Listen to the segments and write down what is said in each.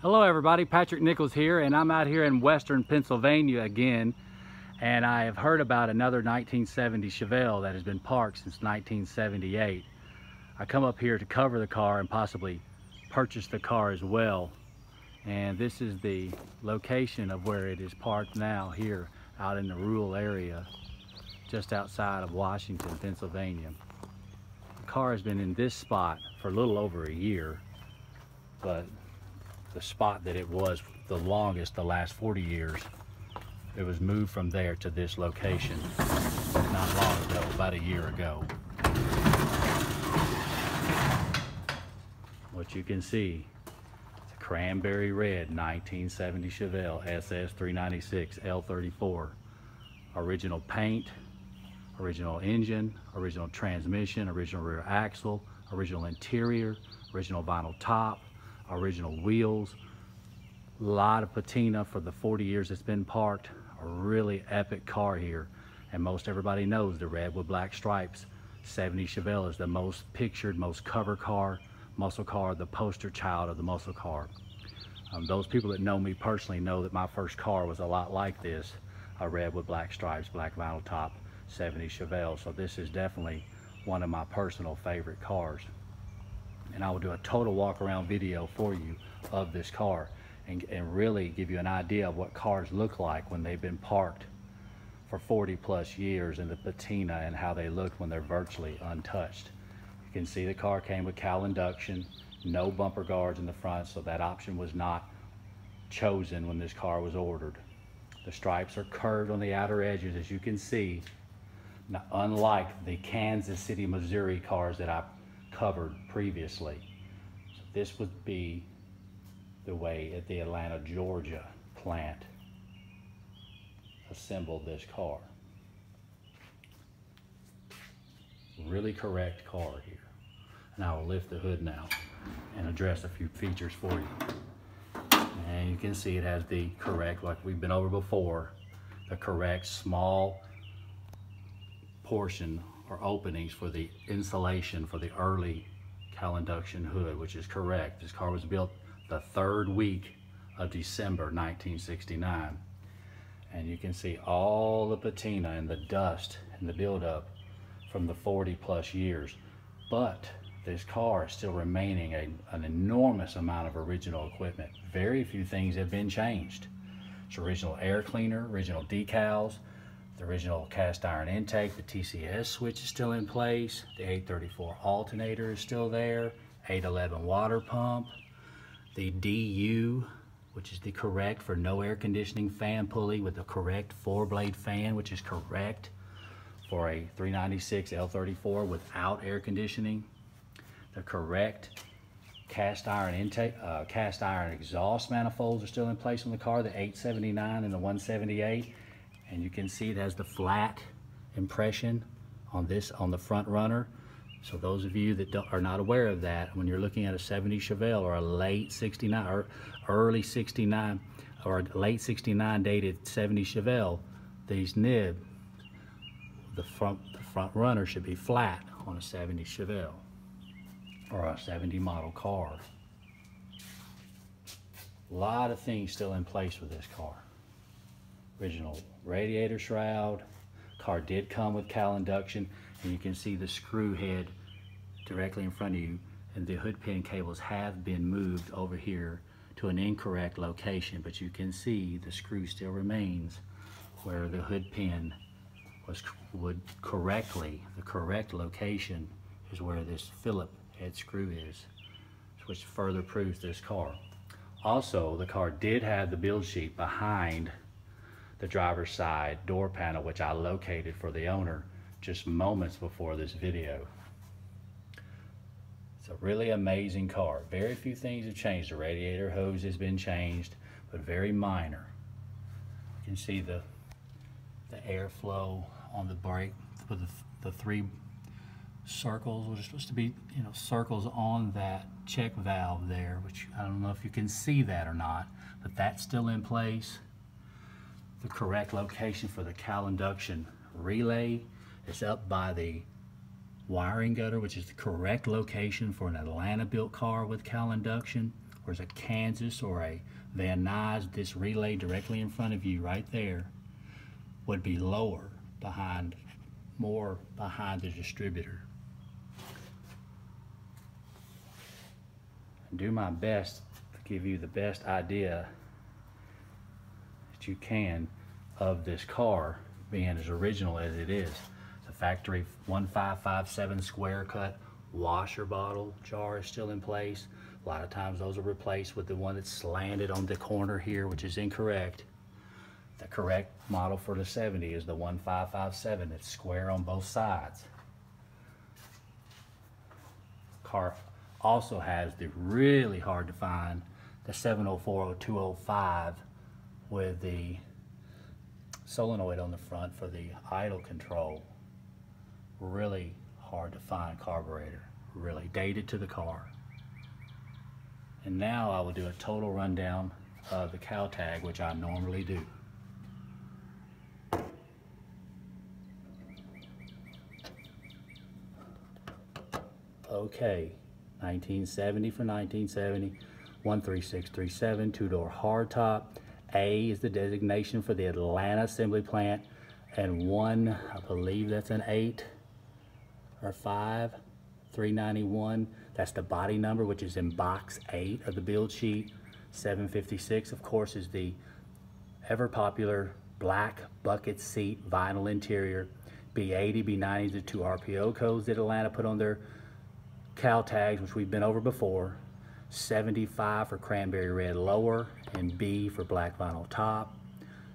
Hello everybody, Patrick Nichols here, and I'm out here in western Pennsylvania again, and I have heard about another 1970 Chevelle that has been parked since 1978. I come up here to cover the car and possibly purchase the car as well, and this is the location of where it is parked now, here out in the rural area just outside of Washington, Pennsylvania. The car has been in this spot for a little over a year, but the spot that it was the longest, the last 40 years, it was moved from there to this location not long ago, about a year ago. What you can see, it's a Cranberry Red 1970 Chevelle SS396 L34. Original paint, original engine, original transmission, original rear axle, original interior, original vinyl top, original wheels, a lot of patina for the 40 years it's been parked. A really epic car here, and most everybody knows the red with black stripes 70 Chevelle is the most pictured, most cover car, muscle car, the poster child of the muscle car. Those people that know me personally know that my first car was a lot like this, a red with black stripes, black vinyl top 70 Chevelle. So this is definitely one of my personal favorite cars. And I will do a total walk around video for you of this car and really give you an idea of what cars look like when they've been parked for 40 plus years, and the patina and how they look when they're virtually untouched. You can see the car came with Cowl Induction, no bumper guards in the front, so that option was not chosen when this car was ordered. The stripes are curved on the outer edges, as you can see. Now, unlike the Kansas City, Missouri cars that I covered previously. So this would be the way at the Atlanta, Georgia plant assembled this car. Really correct car here. And I will lift the hood now and address a few features for you. And you can see it has the correct, like we've been over before, the correct small portion or openings for the insulation for the early Cowl Induction hood, which is correct. This car was built the third week of December 1969. And you can see all the patina and the dust and the buildup from the 40 plus years. But this car is still remaining an enormous amount of original equipment. Very few things have been changed. It's original air cleaner, original decals, the original cast iron intake, the TCS switch is still in place, the 834 alternator is still there, 811 water pump, the DU, which is the correct for no air conditioning fan pulley with the correct 4-blade fan, which is correct for a 396 L34 without air conditioning, the correct cast iron intake, cast iron exhaust manifolds are still in place on the car, the 879 and the 178. And you can see it has the flat impression on the front runner. So those of you that are not aware of that, when you're looking at a 70 Chevelle or a late 69 or early 69 or late 69 dated 70 Chevelle, these nib, the front runner should be flat on a 70 Chevelle or a 70 model car. A lot of things still in place with this car. Original radiator shroud. Car did come with Cowl Induction, and you can see the screw head directly in front of you, and the hood pin cables have been moved over here to an incorrect location, but you can see the screw still remains where the hood pin would correctly, the correct location is where this Phillip head screw is, which further proves this car. Also, the car did have the build sheet behind the driver's side door panel, which I located for the owner just moments before this video. It's a really amazing car. Very few things have changed. The radiator hose has been changed, but very minor. You can see the airflow on the brake with the 3 circles, which are supposed to be, circles on that check valve there, which I don't know if you can see that or not, but that's still in place. The correct location for the Cowl Induction relay is up by the wiring gutter, which is the correct location for an Atlanta built car with Cowl Induction. whereas a Kansas or a Van Nuys, this relay directly in front of you right there, would be lower behind, more behind the distributor. And do my best to give you the best idea that you can of this car being as original as it is. The factory 1557 square cut washer bottle jar is still in place. A lot of times those are replaced with the one that's slanted on the corner here, which is incorrect. The correct model for the 70 is the 1557. It's square on both sides. Car also has the really hard to find, the 704-0205 with the solenoid on the front for the idle control. Really hard to find carburetor, really dated to the car. And now I will do a total rundown of the cowl tag, which I normally do. Okay, 1970 for 1970, 13637, two-door hardtop. A is the designation for the Atlanta assembly plant, and 1, I believe that's an 8 or 5, 391. That's the body number, which is in box 8 of the build sheet. 756, of course, is the ever popular black bucket seat vinyl interior. B80, B90 is the 2 RPO codes that Atlanta put on their cowl tags, which we've been over before. 75 for Cranberry Red lower, and B for black vinyl top.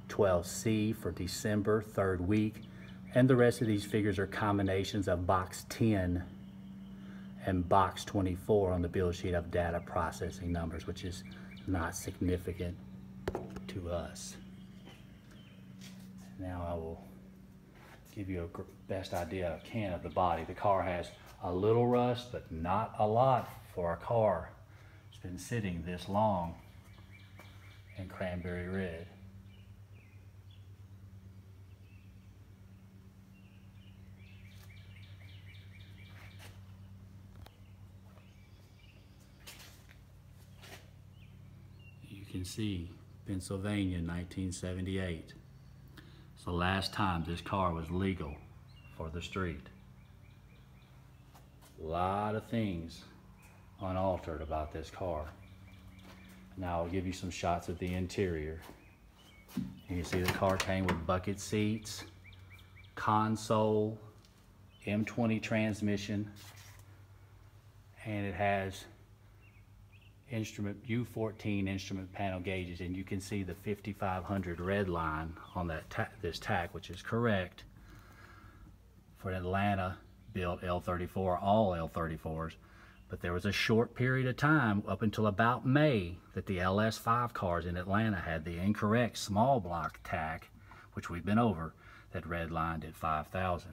12C for December, 3rd week. And the rest of these figures are combinations of box 10 and box 24 on the build sheet of data processing numbers, which is not significant to us. Now I will give you a best idea I can of the body. The car has a little rust, but not a lot for a car. It's been sitting this long in Cranberry Red. You can see Pennsylvania, 1978. It's the last time this car was legal for the street. A lot of things unaltered about this car. Now I'll give you some shots of the interior. You can see the car came with bucket seats, console, M20 transmission, and it has instrument U14 instrument panel gauges, and you can see the 5500 red line on that this tach, which is correct for an Atlanta built L34, all L34s. But there was a short period of time up until about May that the LS5 cars in Atlanta had the incorrect small block tach, which we've been over, that red lined at 5,000.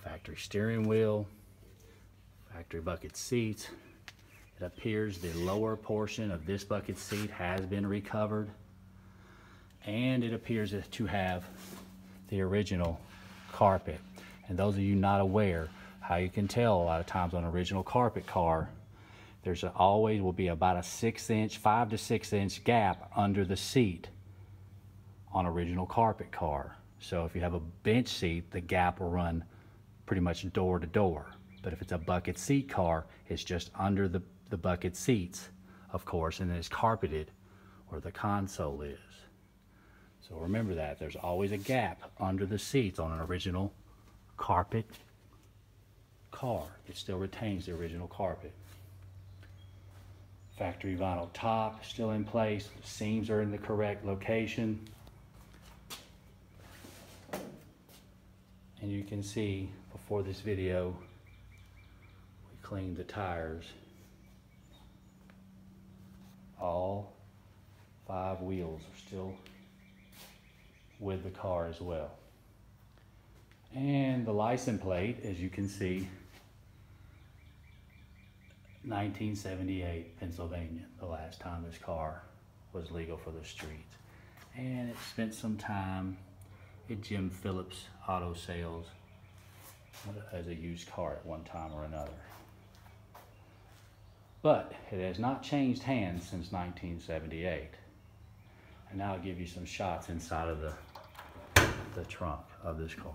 Factory steering wheel, factory bucket seats. It appears the lower portion of this bucket seat has been recovered, and it appears to have the original carpet. And those of you not aware, how you can tell a lot of times on an original carpet car, there's always will be about a 5 to 6 inch gap under the seat on original carpet car. So if you have a bench seat, the gap will run pretty much door to door. But if it's a bucket seat car, it's just under the bucket seats, of course, and then it's carpeted where the console is. So remember that there's always a gap under the seats on an original carpet car. It still retains the original carpet. Factory vinyl top still in place. The seams are in the correct location. And you can see before this video, we cleaned the tires. All 5 wheels are still with the car as well. And the license plate, as you can see, 1978 Pennsylvania, the last time this car was legal for the streets. And it spent some time at Jim Phillips Auto Sales as a used car at one time or another. But it has not changed hands since 1978. And now I'll give you some shots inside of the trunk of this car.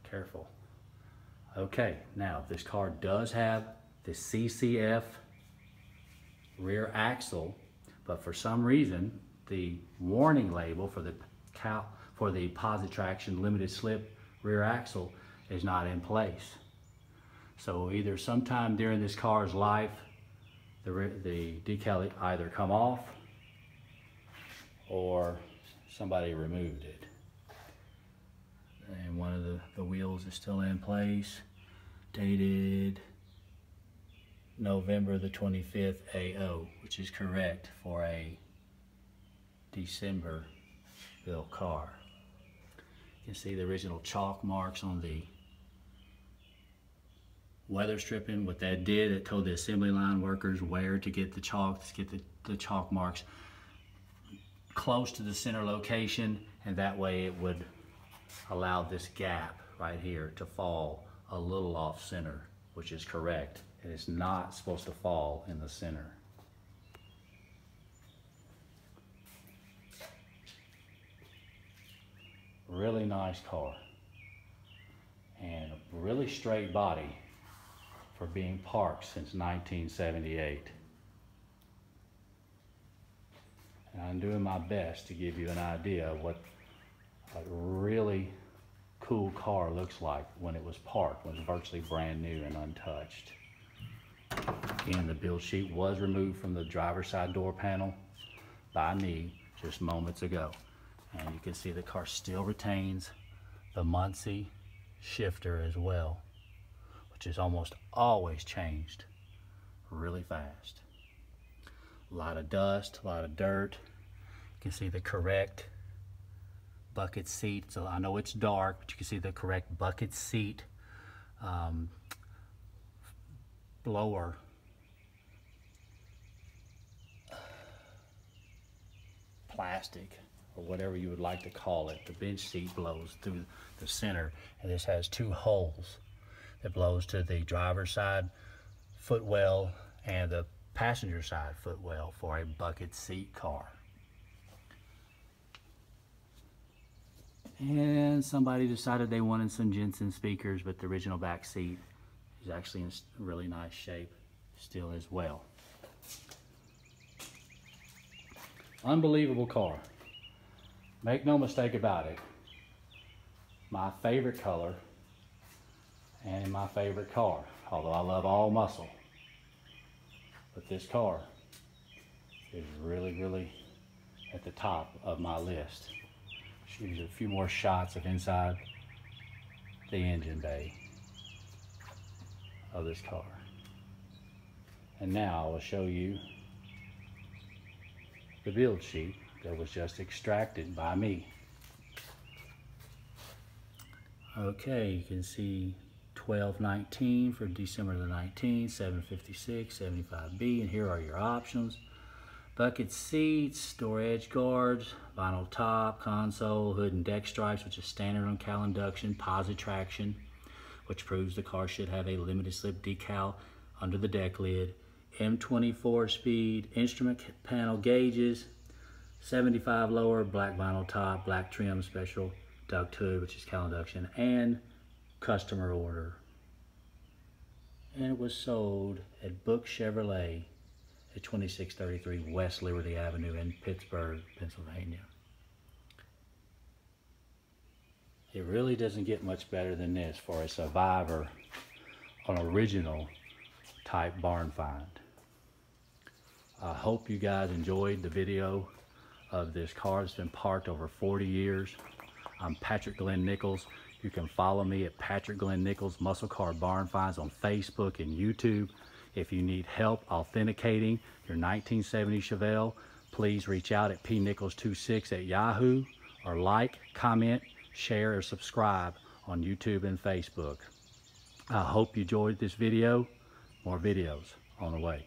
Careful. Okay, now this car does have the CCF rear axle, but for some reason the warning label for the Posit Traction limited slip rear axle is not in place. So either sometime during this car's life the decal either come off or somebody removed it. And one of the wheels is still in place, dated November the 25th AO, which is correct for a December built car. You can see the original chalk marks on the weather stripping. What that did, it told the assembly line workers where to get the chalk, to get the chalk marks close to the center location, and that way it would allow this gap right here to fall a little off center, which is correct. It is not supposed to fall in the center. Really nice car, and a really straight body for being parked since 1978. And I'm doing my best to give you an idea of what a really cool car looks like when it was parked, when it was virtually brand new and untouched. Again, the build sheet was removed from the driver's side door panel by me just moments ago. And you can see the car still retains the Muncie shifter as well, which is almost always changed really fast. A lot of dust, a lot of dirt. You can see the correct bucket seat. So I know it's dark, but you can see the correct bucket seat blower plastic, or whatever you would like to call it. The bench seat blows through the center, and this has two holes that blows to the driver's side footwell and the passenger side footwell for a bucket seat car. And somebody decided they wanted some Jensen speakers, but the original back seat is actually in really nice shape still as well. Unbelievable car. Make no mistake about it. My favorite color and my favorite car, although I love all muscle. But this car is really, really at the top of my list. Show you a few more shots of inside the engine bay of this car. And now I will show you the build sheet that was just extracted by me. Okay, you can see 1219 for December the 19th, 756, 75B, and here are your options. Bucket seats, door edge guards, vinyl top, console, hood and deck stripes, which is standard on Cowl Induction, Posit Traction, which proves the car should have a limited slip decal under the deck lid, M24 speed, instrument panel gauges, 75 lower, black vinyl top, black trim, special duct hood, which is Cowl Induction, and customer order. And it was sold at Book Chevrolet at 2633 West Liberty Avenue in Pittsburgh, Pennsylvania. It really doesn't get much better than this for a survivor on original type barn find. I hope you guys enjoyed the video of this car. It's been parked over 40 years. I'm Patrick Glenn Nichols. You can follow me at Patrick Glenn Nichols Muscle Car Barn Finds on Facebook and YouTube. If you need help authenticating your 1970 Chevelle, please reach out at pnichols26 at Yahoo, or like, comment, share, or subscribe on YouTube and Facebook. I hope you enjoyed this video. More videos on the way.